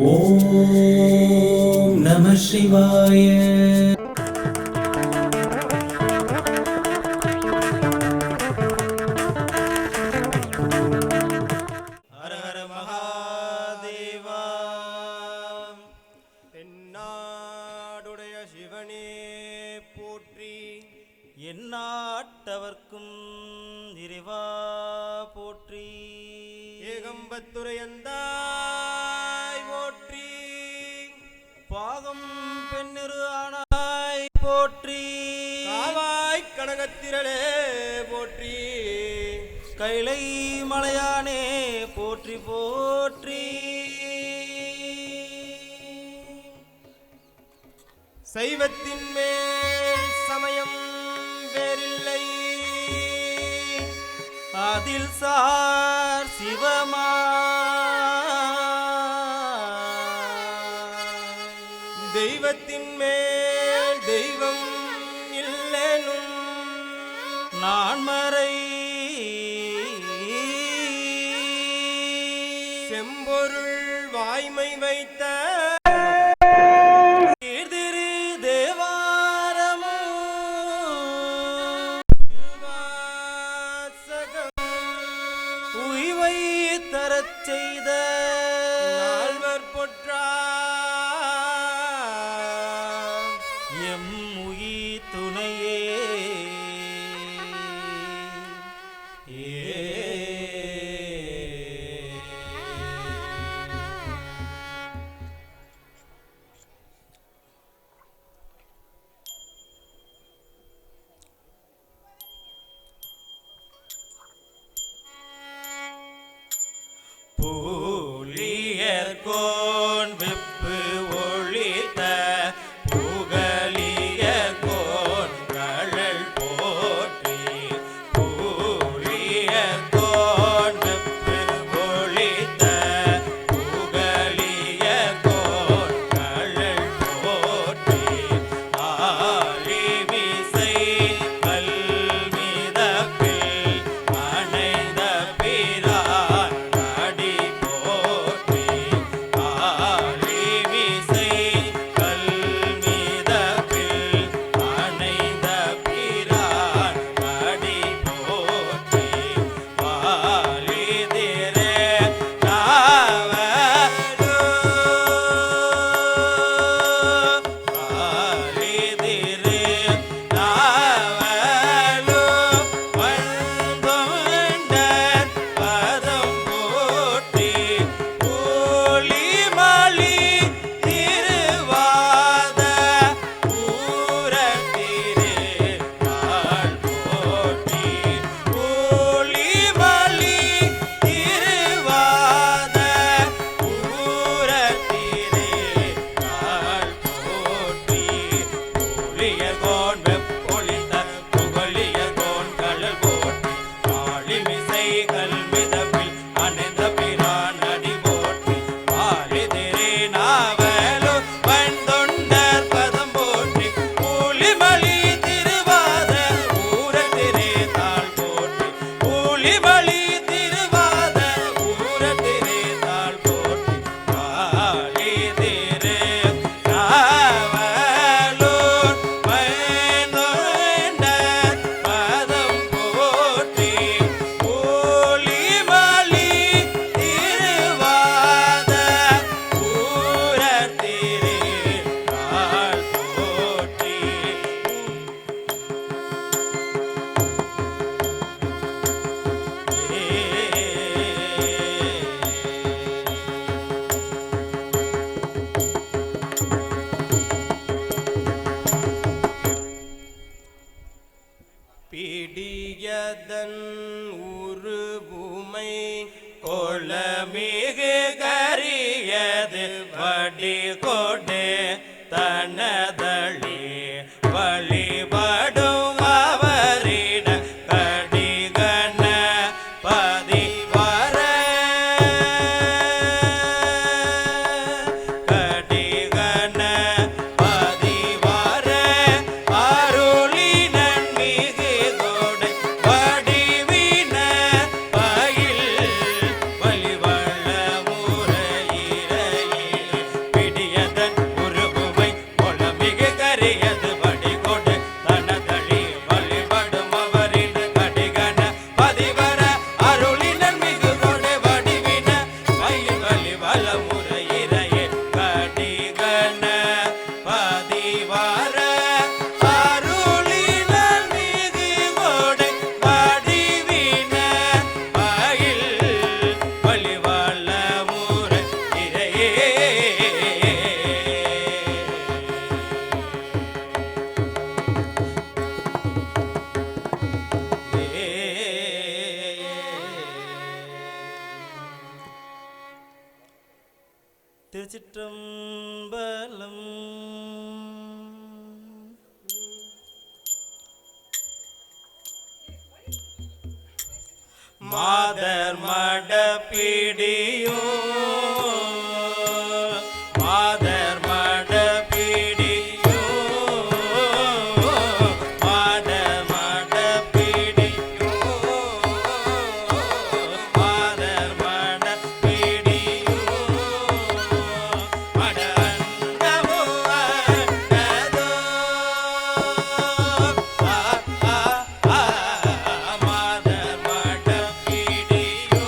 ஓம் நம சிவாய. எந்நாட்டவர்க்கும் இறைவா போற்றி. ஏகம்பத்துரையந்தாய் போற்றி. பாகம் பெண்ணிரு ஆனாய் போற்றி. காவாய் கனகத்திரளே போற்றி. கைலை மலையானே போற்றி போற்றி. சைவத்தின் மேல் சமயம் வேறில்லை, அதில் சார் சிவமா. தெய்வத்தின் மேல் தெய்வம் இல்லெனும் நான்மறை செம்பொருள் வாய்மை வைத்த செய்த நால்வர் பொற்றார் எம் உயிர் துணையே. பூலியர்கோன் வெப்பு ஒளித்த புகலியர்கோன் கழல் போற்றி. பூலியர்கோன் வெப்பு ஒளித்த புகலியர்கோன் கழல் போற்றி. ஆலிமிசை கல்மிதப்பில் அணைந்த பிரான் பிடியதன் உருபுமை கொளமிகு கரியது வடி கொடு தனதளி வழிபடும் அவரிட கடிகன பதிவர கடிகன பதிவர அருளி நன்மிகு கொடு வடிவின பயில் வழிவள்ள முறையிறையிலே அடியது வடிகொடு தனதழி வழிபடும் அவரின் கடிகன பதிவர அருளினன் மிகு கொடு வடிவின மயில் வழி வளமுறை இறையே கடிகன பதிவர அருளினன் மிகு கொடு வடிவின மயில் வழி வளமுறை இறையே திருச்சிற்றம்பலம். மாதர் மடப்பிடியோ மாதர் மடப்பிடியோ மாதர் மடப்பிடியோ மாதர் மடப்பிடியோ மட அண்டமோ அண்டதோ மாதர் மடப்பிடியோ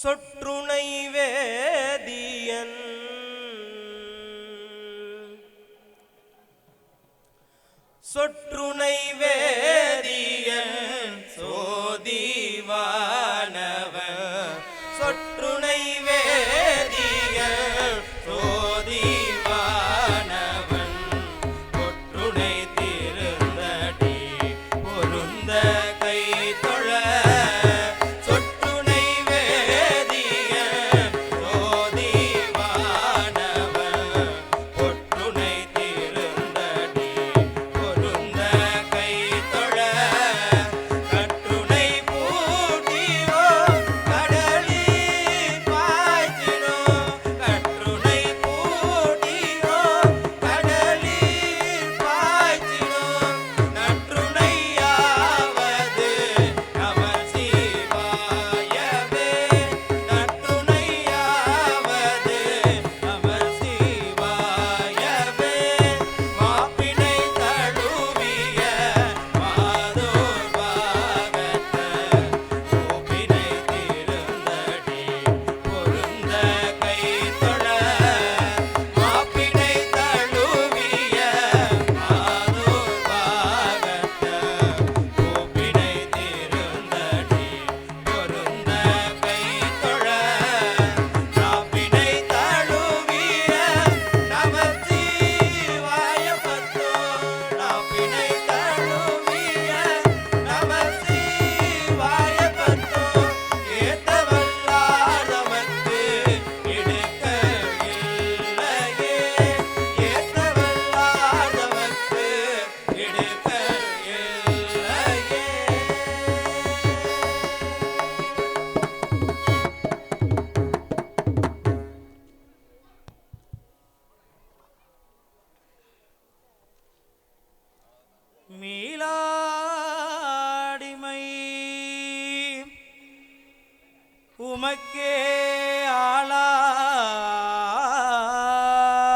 சொற்றுணை வேதியன் சொற்றுணை வேதியன் சோதிவானவன் சொற்றுணை வேதியன் சோதிவானவன் ஒற்றுணை திருந்தடி பொருந்த கை தொழ சொற்றுணை வேதியன் சோதிவானவன் ஒற்றுணை திருந்தடி பொருந்த கை தொழ கற்றுணை பூட்டியோ கடலில் பாய்ச்சினோ கற்றுணை பூட்டியோ கடலில் பாய்ச்சினோ நற்றுணையாவது நம சிவாயவே நற்றுணையாவது நம சிவாயவே மாப்பிணை தழுவிய மாதோர் பாகத்த கோப்பினை திருந்தடி பொருந்த கை தொழ மாப்பிணை தழுவிய மாதோர் பாகத்த கோப்பினை திருந்தடி பொருந்த கை தொழ நாப்பினை தழுவிய நமசிவாய பத்தோ நாப்பினை தழுவிய நமசிவாய பத்தோ ஏத்தவல்லாதவர்க்கு இடுக்க இல்லையே ஏத்தவல்லாதவர்க்கு இடுக்க இல்லையே மீளாடிமை உமக்கே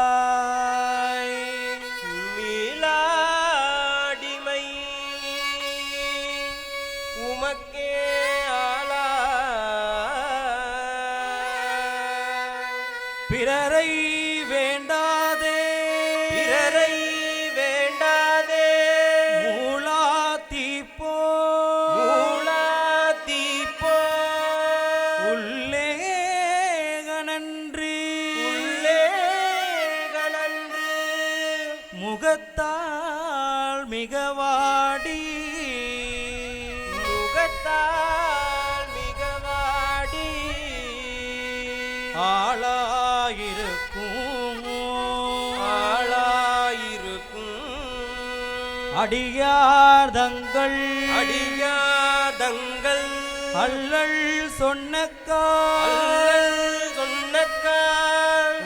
ஆளாய் மீளாடிமை உமக்கே ஆளாய் பிறரை வேண்டாதே பிறரை வேண்டாதே மூளாத்தீப்போ மூளாத்தீப்போ உள்ளே கனன்று முகத்தால் மிகவாடி முகத்தால் மிகவாடி ஆளாயிருக்கும் அடியார் தங்கள் அல்லல் சொன்னக்கால்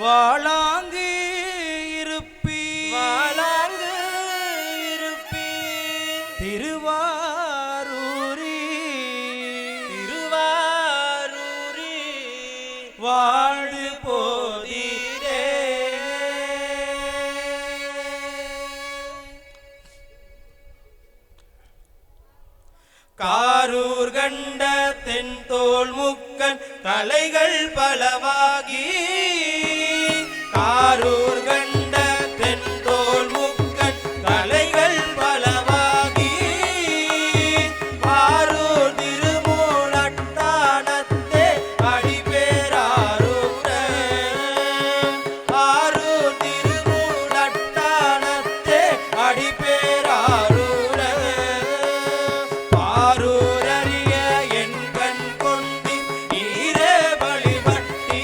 வாழாங்கு இருப்பி திருவாரூரி வாழு போதீரே காரூர் கண்ட தென்தோள் முக்கன் கலைகள் பலவாகி காரூர் கண்ட தென்தோள் முக்கன் கலைகள் பலவாகி பாரூர் திருமூலட்டானத்தே அடிபேராரூர பாரூர் திருமூலட்டானத்தே அடிபேராரூர பாரூரறிய என் கண் கொண்டி ஈரே வழிபட்டி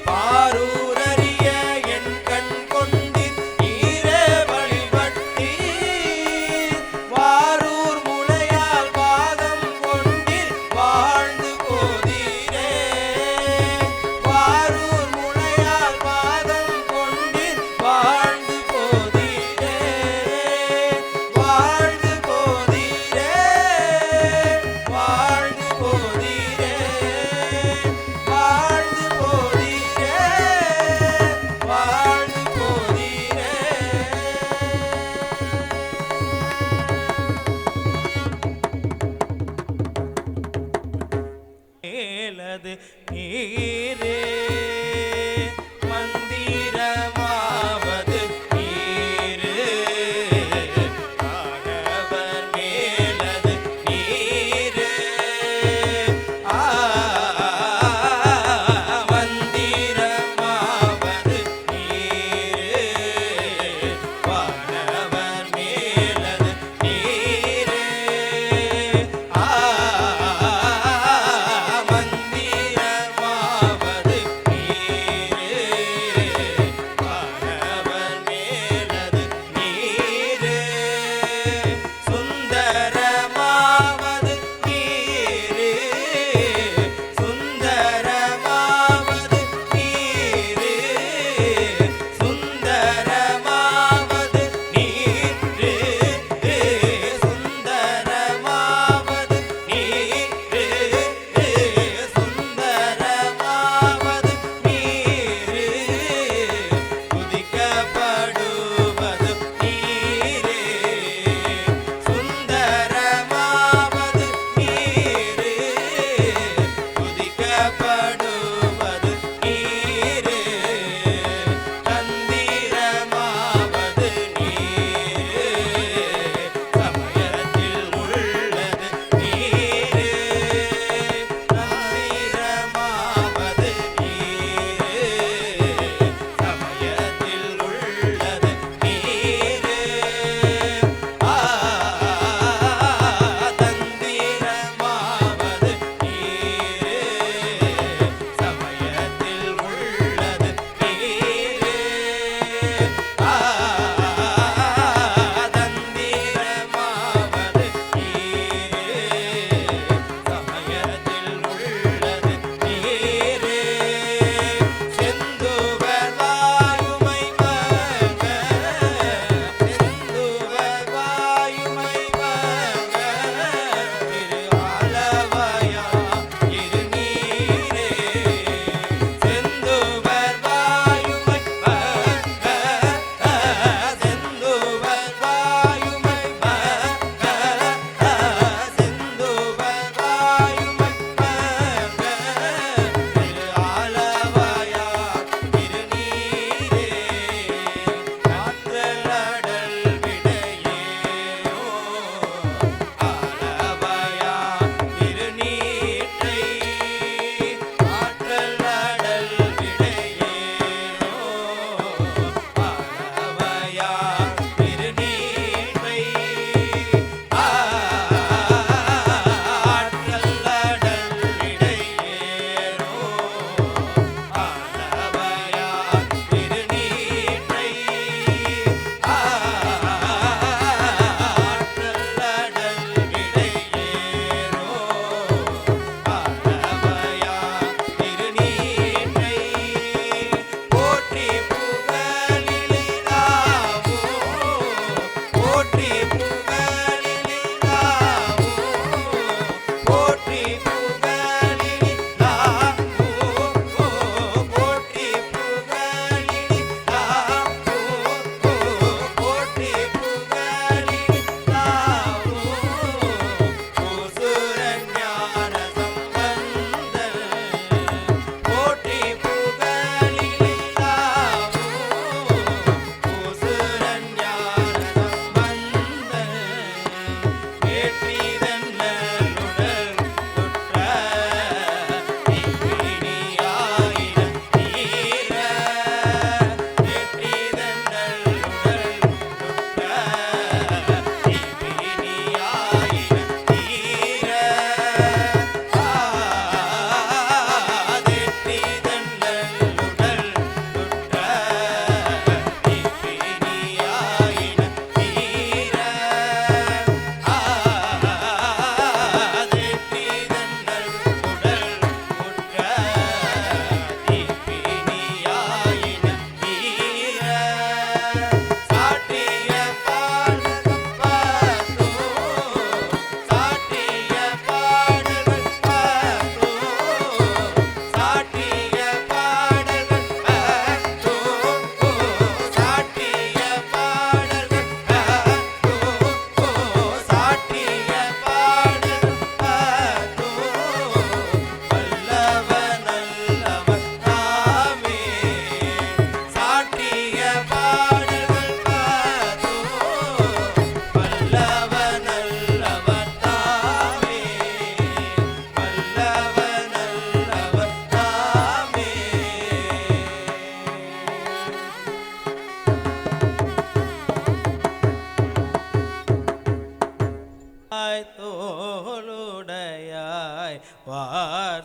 பாரூரறிய மேலது நீரே மந்திரமாவது நீரே ஆடவர் மேலது நீரே மந்திரமாவது நீரே வானவர் மேலது நீரே மந்திரமாவது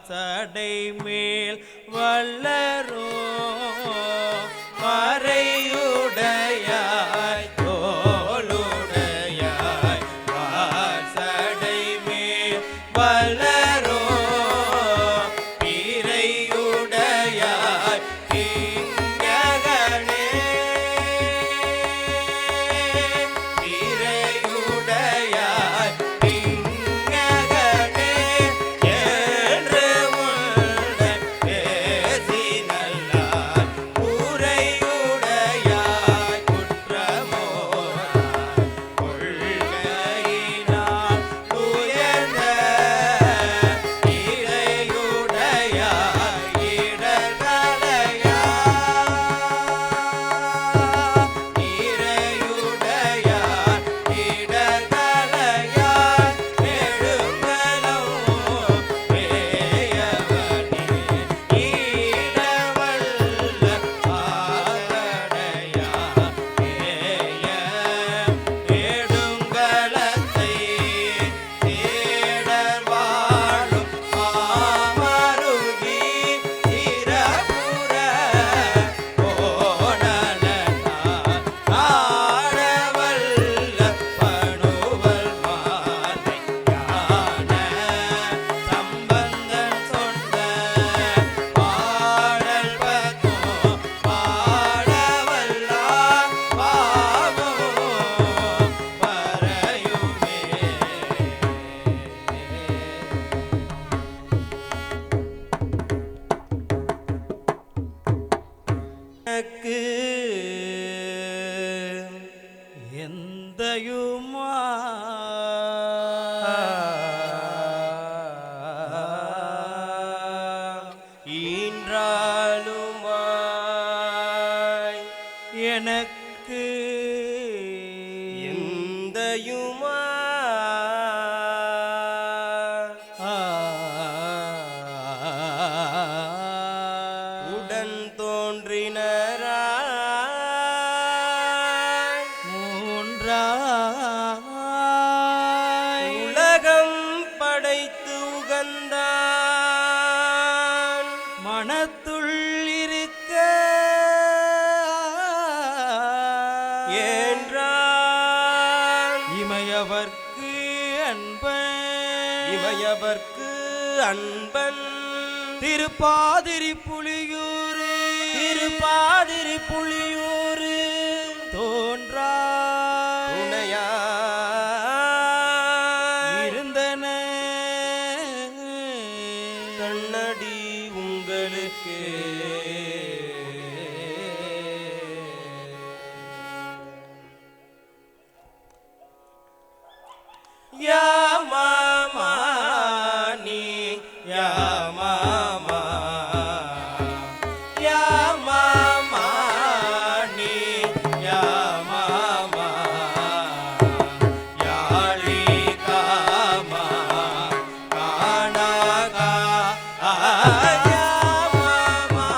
சடை மேல் வளரோ மறையுடையாய் தோளுடையாய் வாசடை மேல் வளரோ பிறையுடையாய் கிங்ககனே பிறையுடையாய் கிங்ககனே என்று உன்னை பேசி நல்லார் உரையுடையாய் குற்றமோ கொள்கையினால் உயர்ந்த இறையுடையாய் எனக்கு எந்தையுமா ஈன்றாலுமாய் எனக்கு எந்தையுமா உடன் தோன்றினராய் மூன்றாய் உலகம் படைத்து உகந்தான் மனத்துள் இருக்க என்றான் இமையவர்க்கு அன்பன் திருப்பாதிரி புலியூர் தோன்றா துணையா இருந்தன கண்ணடி உங்களுக்கு யா மாமா நீ யா மாமா யா மாமா நீ யா மாமா யாழி காமா காணாகா யா மாமா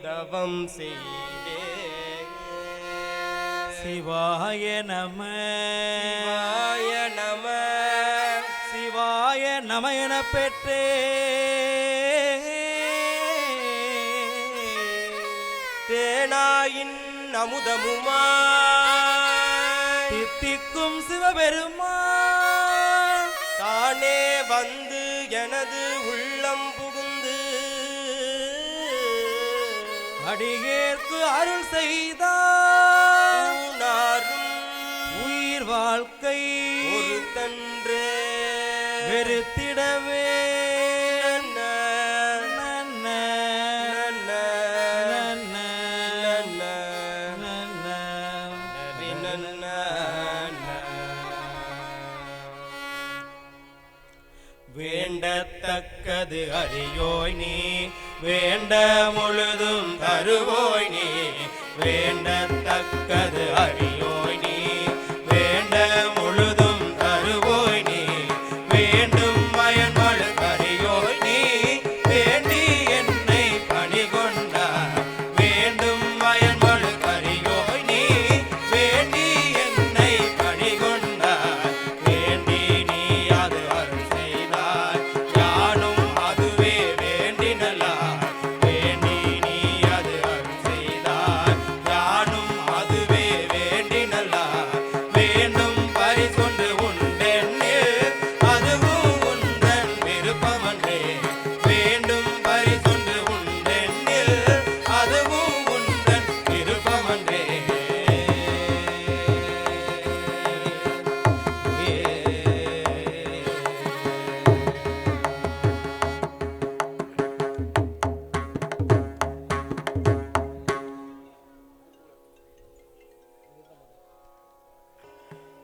தவம் செய்தே சிவாய நம சிவாய நம சிவாய நம என பெற்றே தேனாயின் அமுதமுமா தித்திக்கும் சிவபெருமான் தானே வந்து எனது உள்ளம் புகுந்து அடியேற்கு அருள் செய்தார் ஊனாரும் உயிர் வாழ்க்கை ஒரு தன்று வெறுத்திடவே வேண்டத்தக்கது அறியோய் நீ வேண்ட முழுதும் தருவோய் நீ வேண்டத்தக்கது அறியோய் நீ வேண்ட முழுதும் தருவோய் நீ வேண்டும் பயன்மழு கரியோய் நீ வேண்டி என்னை பணிகொண்டார் வேண்டும் பயன்மழு கரியோய் நீ வேண்டி என்னை பணிகொண்டார் வேண்டி நீ அது அருள் செய்தார் யானும் அதுவே வேண்டினலார் வேண்டி நீ அது அருள் செய்தார் யானும் அதுவே வேண்டினலார் வேண்டும் பரிசொன்று உண்டென்னில் அதுவும் உந்தன் விருப்பமன்றே வேண்டும் பரிசொன்று உண்டென்னில் அதுவும் உந்தன் விருப்பமன்றே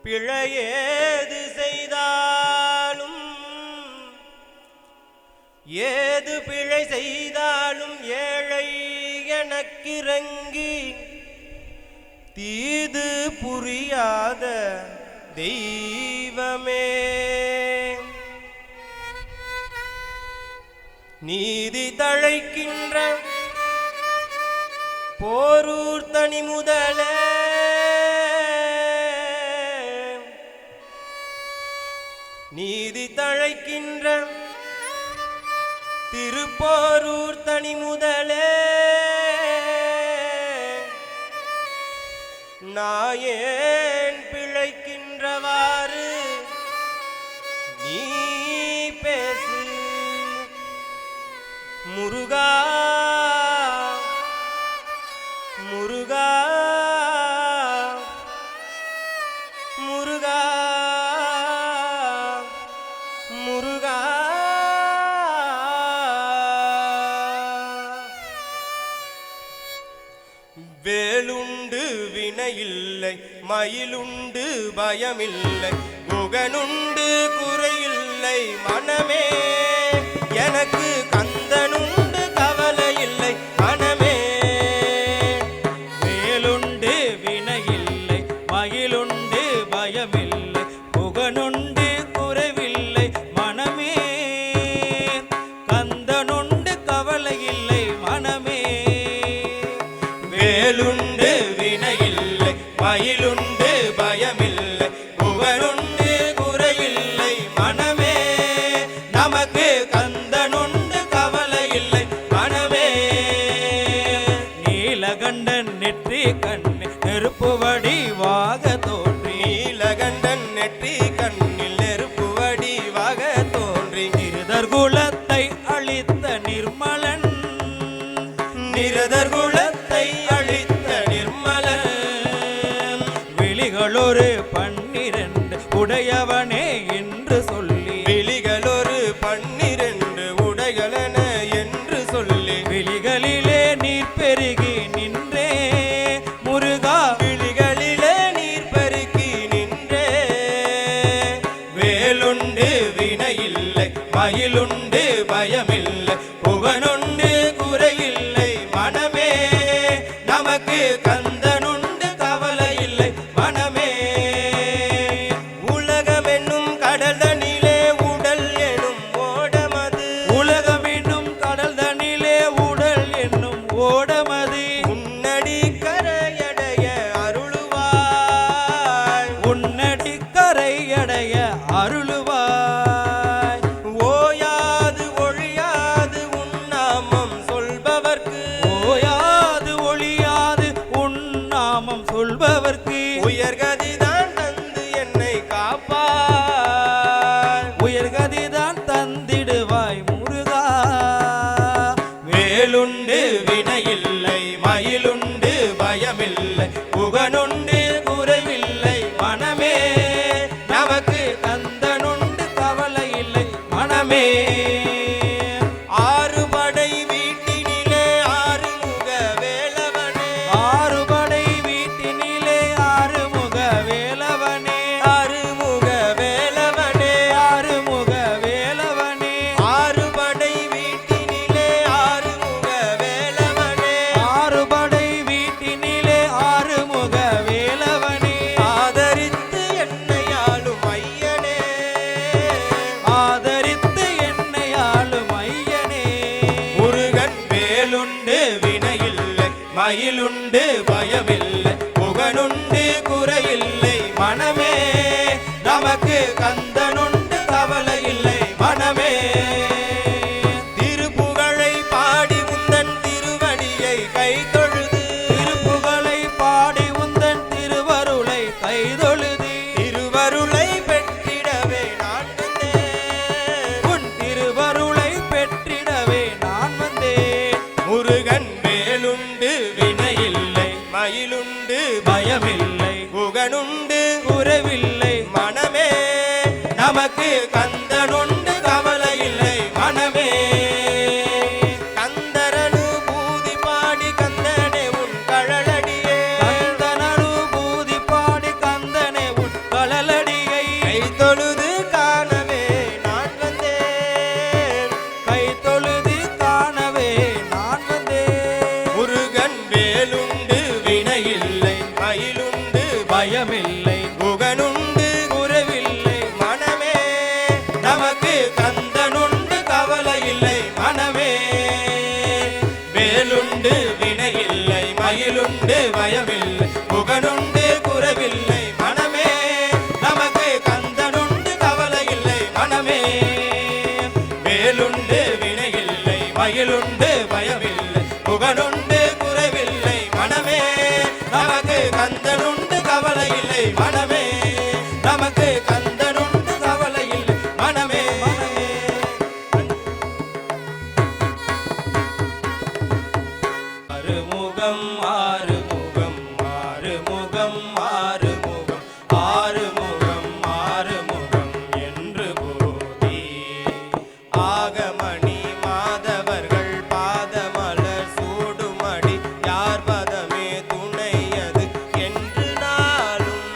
பிழையேது செய்தாலும் ஏது பிழை செய்தாலும் ஏழை எனக்கிறங்கி தீது புரியாத தெய்வமே நீதி தழைக்கின்ற போரூர் தனி முதலே நீதி தழைக்கின்ற திருப்போரூர் தனி முதலே நாயேன் பிழைக்கின்றவாறு நீ பேசு முருகா முருகா முருகா முருகா வேலுண்டு வினையில்லை மயிலுண்டு பயமில்லை குகனுண்டு குறையில்லை மனமே எனக்கு கந்தனுண்டு கவலை இல்லை மனமே வேலுண்டு வினையில்லை மயிலுண்டு பயமில்லை புகனுண்டு குறைவில்லை மனமே கந்தனுண்டு கவலை இல்லை மனமே வேலுண்டு வினையில்லை மயிலுண்டு பயமில்லை புகழுண்டு குறையில்லை மனமே நமக்கு கந்தனுண்டு கவலை இல்லை மனமே நீலகண்டன் நெற்றி கண்ணு நெருப்பு வடிவாக தோன்றி நீலகண்டன் நெற்றி கண்ணில் நெருப்பு வடிவாக தோன்றி நிருதர் குலத்தை அழித்த நிர்மலன் நிரதர் குலத்தை அழித்த நிர்மலன் விழிகளொரு 12 உடையவனே என்று சொல்லி விழிகளொரு 12 உடைகளென என்று சொல்லி விழிகளிலே நீர் பெருகி நின்றே முருகா விழிகளிலே நீர் பருக்கி நின்றே வேலுண்டு வினையில்லை மயிலுண்டு பயமில்லை புகனுண்டு குறையில்லை மனமே நமக்கு கந்தனுண்டு கவலை இல்லை மனமே உலகமென்னும் கடல்தனிலே உடல் எனும் ஓடமது உலகம் என்னும் கடல் தனிலே உடல் என்னும் ஓடம் மனமே ஆறுபடை வீட்டினிலே ஆறுமுக வேலவனே ஆறுபடை வீட்டினிலே ஆறுமுக வேலவனே ஆறுமுக வேலவனே ஆறுமுக வேலவனே ஆறுபடை வீட்டினிலே ஆறுமுக வேலவனே ஆறுபடை வீட்டினிலே ஆறுமுக வேலவனே ஆதரித்து என்னை ஆளும் ஐயனே ஆதரித்து என்னை ஆளும் ஐயனே முருகன் வேலுண்டு வினையில்லை மயிலுண்டு பயமில்லை புகனுண்டு குறையில்லை மனமே நமக்கு கந்தனுண்டு கவலை இல்லை மனமே திருப்புகழை பாடி உந்தன் திருவடியை கை தொழுது திருப்புகழை பாடி உந்தன் திருவருளை கைதொழுதி திருவருளை பெற்றிடவே நான் வந்தேன் உன் திருவருளை பெற்றிடவே நான் வந்தேன் முருகன் வேலுண்டு வினையில்லை மயிலுண்டு பயமில்லை புகனுண்டு குறைவில்லை மனமே நமக்கு கந்தனுண்டு கவலை இல்லை மனமே கந்தரனுபூதி பாடி கந்தனே உன் கழலடியே கந்தனனுபூதி பாடி கந்தனே உன் கழலடியை கை தொழுது காணவே நான் வந்தேன் கை தொழுதி காணவே நான் வந்தேன் முருகன் வேலுண்டு வினையில்லை மயிலுண்டு பயமில்லை புகனுண்டு குறைவில்லை மனமே நமக்கு கந்தனுண்டு கவலை இல்லை மனமே வேலுண்டு வினையில்லை மயிலுண்டு பயமில்லை புகனுண்டு குறைவில்லை மனமே நமக்கு கந்தனுண்டு கவலை இல்லை மனமே வேலுண்டு வினையில்லை மயிலுண்டு பயமில்லை புகனுண்டு குறைவில்லை மனமே நமக்கு கந்தனுண்டு கவலை இல்லை மனமே நமக்கு கந்தனுண்டு கவலை இல்லை மனமே ஆறுமுகம் ஆறுமுகம் ஆறுமுகம் ஆறுமுகம் ஆறுமுகம் ஆறுமுகம் என்று போதி ஆகமணி மாதவர்கள் பாதமலர் சூடுமடி யார் பதமே துணையது என்று நாளும்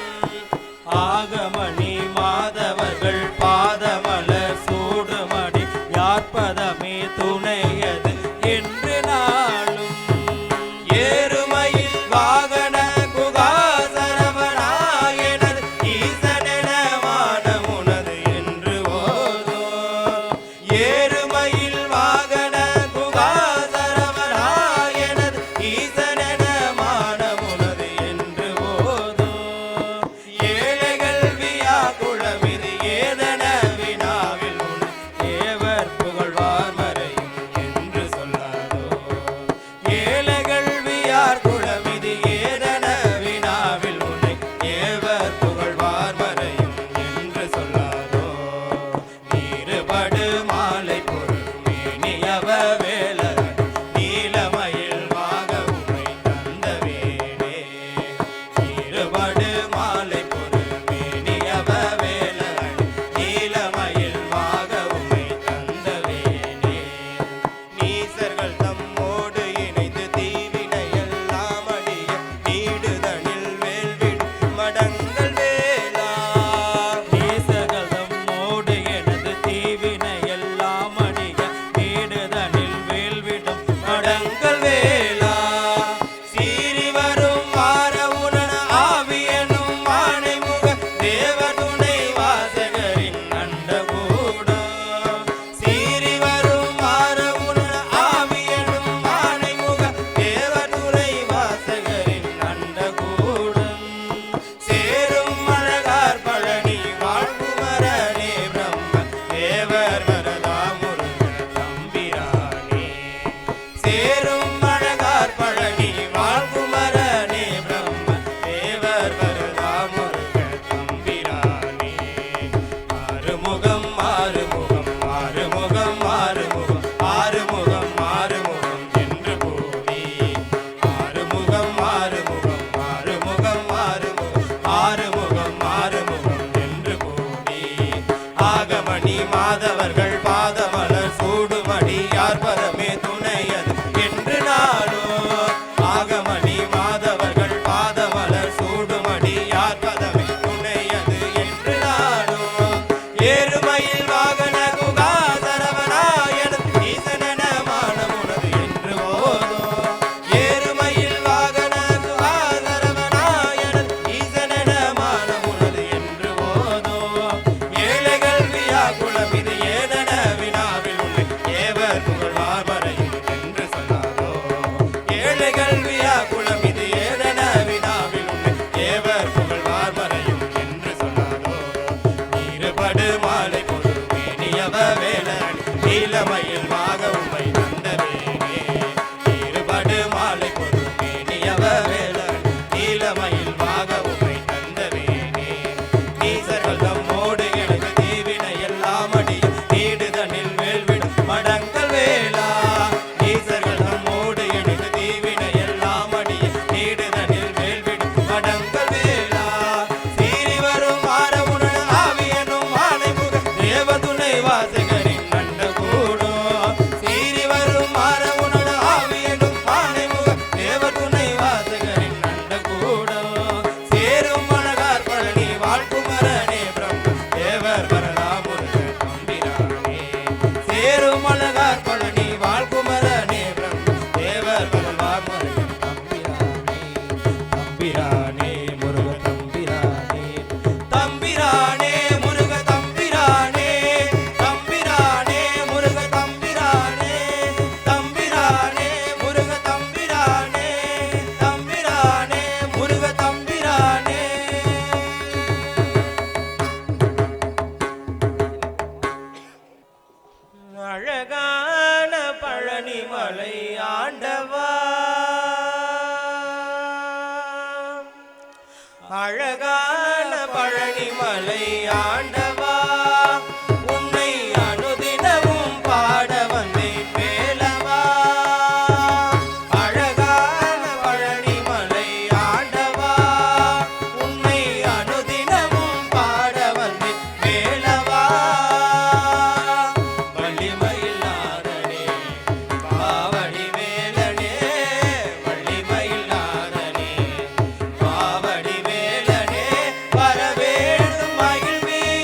ஆகமணி மாதவர்கள் பாதமலர் சூடுமடி யார்பதமே துணையது என்று நாளும் ஏறுமயில் வாகன குகாசரவனாயனது ஈசனென வானமுனது என்று ஓதோ ஏறுமயில் வேலன் நீலமயில் வாக உமை தந்தவேனே இருபடு மாலை பொறுமேனியவ வேலன் நீலமயில் வாக உமை தந்தவேனே நீசர்கள் தம்மோடு எனக்கு தீவினை எல்லாம் அடியும் நீடுதனில் மேல்விடும் மடங்கள் வேளா நீசர்கள் தம்மோடு எனக்கு தீவினை எல்லாம் அடியும் நீடுதனில் மேல்விடும் மடங்கள் வேளா சீறி வரும் ஆரவுணன் ஆவியனும் ஆணைமுக தேவதுணை வாசகரின் கண்ட கூடும் சீறி வரும் ஆரவுணன் ஆவியனும் ஆணைமுக தேவதுணை வாசகரின் கண்ட கூடும் சேரும் மலகார் பழனி வாழ்குமரனே பிரம்ம தேவர் வரலா முருக தம்பிரானே சேரும் மலகார் பழனி வாழ்குமரனே பிரம்ம தேவர் வரலா முருக தம்பிரானே முருக தம்பிரானே தம்பிரானே முருக தம்பிரானே தம்பிரானே முருக தம்பிரானே தம்பிரானே முருக தம்பிரானே தம்பிரானே முருக தம்பிரானே அழகான பழனிமலை ஆண்டவா அழகான பழனிமலை ஆண்டவா உன்னை அனுதினமும் பாட வந்தேன் வேலவா அழகான பழனிமலை ஆண்டவா உன்னை அனுதினமும் பாட வந்தேன் வேலவா வள்ளிமயிலாதனே பாவடி வேலனே வள்ளிமயிலாதனே பாவடி வேலனே வரவேண்டும் மகிழ்வீரனே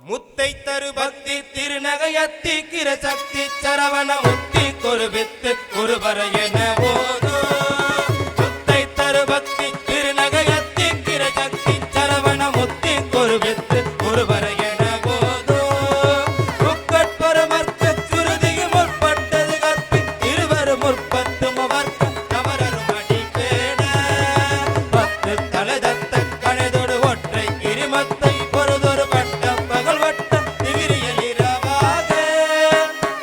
முத்தை தரு பக்தி திருநகையத்தி கிர சக்தி சரவண முத்தி கொருபித்து ஒருவர என போதோ முத்தை தரு பக்தி திருநகையத்தி கிர சக்தி சரவண முத்தி கொருபித்து ஒருவர என போதோ முக்கட்பரமர்க்கு சுருதியும் முற்பட்டது கற்பி இருவரும் முற்பத்தும் அவர்க்கு தவறரும் அடி பேண பத்து தலைதத்த கணைதொடு ஒற்றை இருமத்தை பொறுதொரு பட்டம் பகல் வட்டம் திகிரியல் இரவாக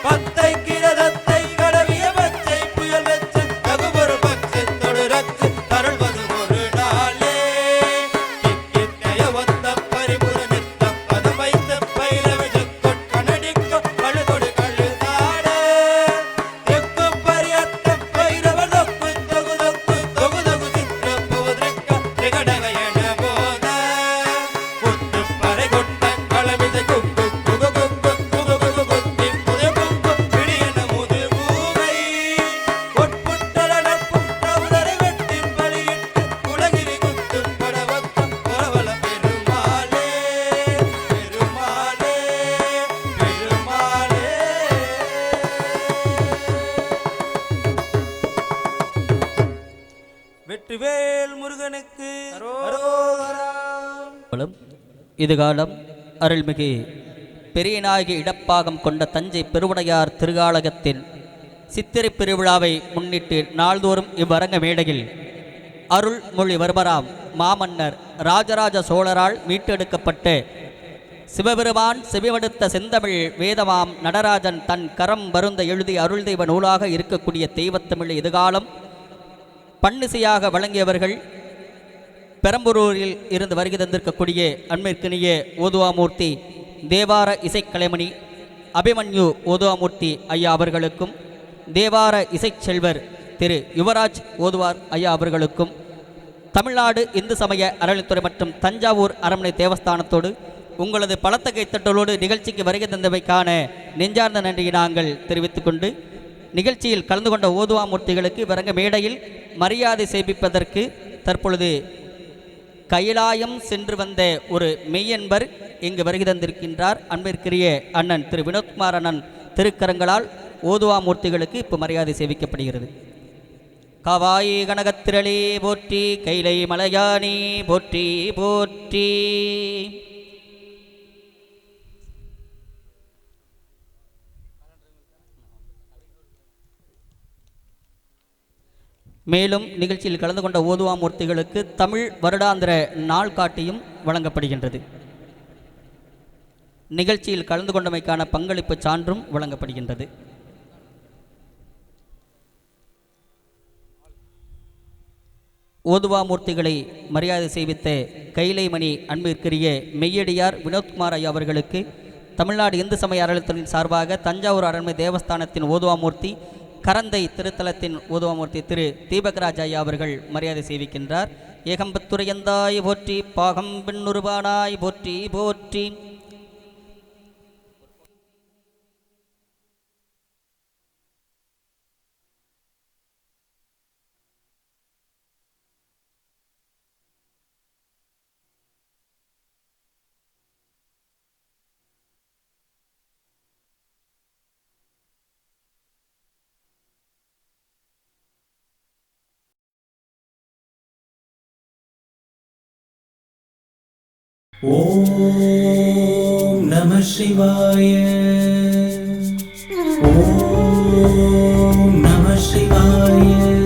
பத்தை கிரதத்தை கடவிய பச்சை புயல் வெச்ச தகுபொரு பட்சத்தொடு ரச்சு தருள்வது ஒரு நாளே திக்கித்தய ஒத்த பரிபுர நித்த பதம் வைத்த பைரவிழக்கொட் கனடிக்க கழுதொடு கழுதாட தெக்கு பரியத்த பைரவர் தொக்கு தொகு தொகு தொகு தொகு சித்திர போதிருக்க திகடக என போத குத்து பறை கொண்ட களமிசை குக்கு குகு குக்கு குகு குகு குத்தி புதை குக்கு பிடியன முது கூவை கொட்புட்டல நட்பும் பிரவுதரை வெட்டி பலியிட்டு உலகிரி குத்து படவத்தம் புறவல பெருமாளே பெருமாளே பெருமாளே. வெற்றிவேல் முருகனுக்கு அரோகரா. இதுகாலம் அருள்மிகு பெரியநாயகி இடப்பாகம் கொண்ட தஞ்சை பெருவுடையார் திருகாலகத்தின் சித்திரை பெருவிழாவை முன்னிட்டு நாள்தோறும் இவ்வரங்க மேடையில் அருள்மொழி வர்மராம் மாமன்னர் ராஜராஜ சோழரால் மீட்டெடுக்கப்பட்ட சிவபெருமான் செவிமடுத்த செந்தமிழ் வேதமாம் நடராஜன் தன் கரம் வருந்த எழுதிய அருள் தெய்வ நூலாக இருக்கக்கூடிய தெய்வத்தமிழ் இதுகாலம் பன்னிசையாக வழங்கியவர்கள் பெரம்பலூரில் இருந்து வருகை தந்திருக்கக்கூடிய அன்பிற்கினிய ஓதுவாமூர்த்தி தேவார இசைக்கலைமணி அபிமன்யு ஓதுவாமூர்த்தி ஐயா அவர்களுக்கும் தேவார இசைச்செல்வர் திரு யுவராஜ் ஓதுவார் ஐயா அவர்களுக்கும் தமிழ்நாடு இந்து சமய அறநிலைத்துறை மற்றும் தஞ்சாவூர் அரண்மனை தேவஸ்தானத்தோடு உங்களது பலத்த கைத்தட்டலோடு நிகழ்ச்சிக்கு வருகை தந்தவைக்கான நெஞ்சார்ந்த நன்றியை நாங்கள் தெரிவித்துக்கொண்டு நிகழ்ச்சியில் கலந்து கொண்ட ஓதுவாமூர்த்திகளுக்கு வரங்க மேடையில் மரியாதை செய்விப்பதற்கு தற்பொழுது கைலாயம் சென்று வந்த ஒரு மெய்யன்பர் இங்கு வருகை தந்திருக்கின்றார். அன்பிற்குரிய அண்ணன் திரு வினோத்குமார் அண்ணன் திருக்கரங்களால் ஓதுவாமூர்த்திகளுக்கு இப்போ மரியாதை சேவிக்கப்படுகிறது. காவாய் கனகத்திரளே போற்றி, கைலை மலையானி போற்றி போற்றி. மேலும் நிகழ்ச்சியில் கலந்து கொண்ட ஓதுவாமூர்த்திகளுக்கு தமிழ் வருடாந்திர நாள் காட்டியும் வழங்கப்படுகின்றது. நிகழ்ச்சியில் கலந்து கொண்டமைக்கான பங்களிப்பு சான்றும் வழங்கப்படுகின்றது. ஓதுவாமூர்த்திகளை மரியாதை செய்வித்த கைலைமணி அன்பிற்குரிய மெய்யடியார் வினோத்குமார் ஐயா அவர்களுக்கு தமிழ்நாடு இந்து சமய அறநிலையத்துறையின் சார்பாக தஞ்சாவூர் அரண்மனை தேவஸ்தானத்தின் ஓதுவாமூர்த்தி கரந்தை திருத்தலத்தின் ஓதுவாமூர்த்தி திரு தீபகராஜ் ஐயா அவர்கள் மரியாதை செய்விக்கின்றார். ஏகம்பத்துரையந்தாய் போற்றி, பாகம் பெண்ணுருவானாய் போற்றி போற்றி. ஓம் நம சிவாய. ஓம் நம சிவாய.